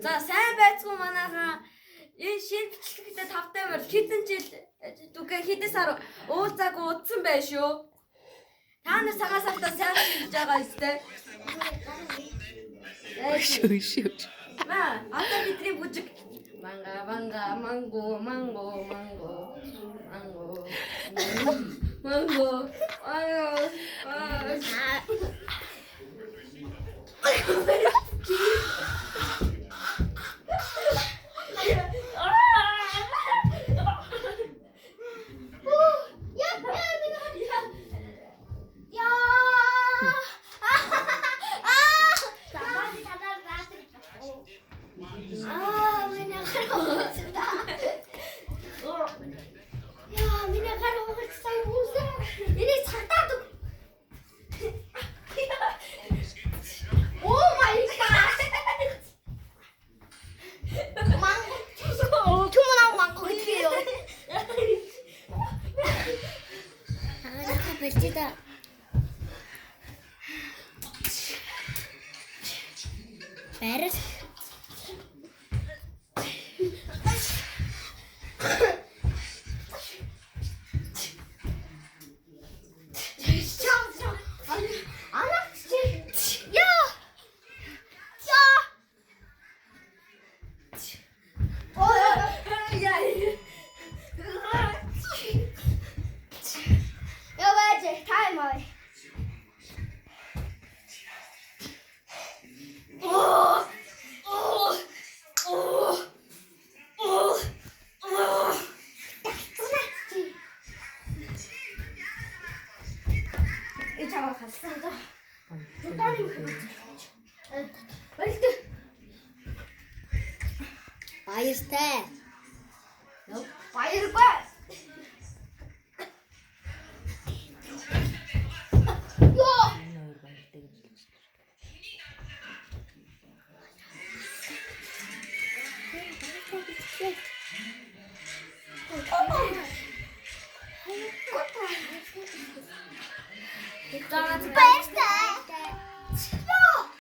За сайн байцгүй манайхаа энэ шинэ бичлэгтээ тавтай мөр хэдэн жил түгээ хэдэн сар уулзаагүй удсан байх шүү. Та нар цагаан сартаа сайн хийж байгаа өстэй. Шүү. Маа, одоо бидний бүжиг манго. Beres. Баяртай. Баяртай.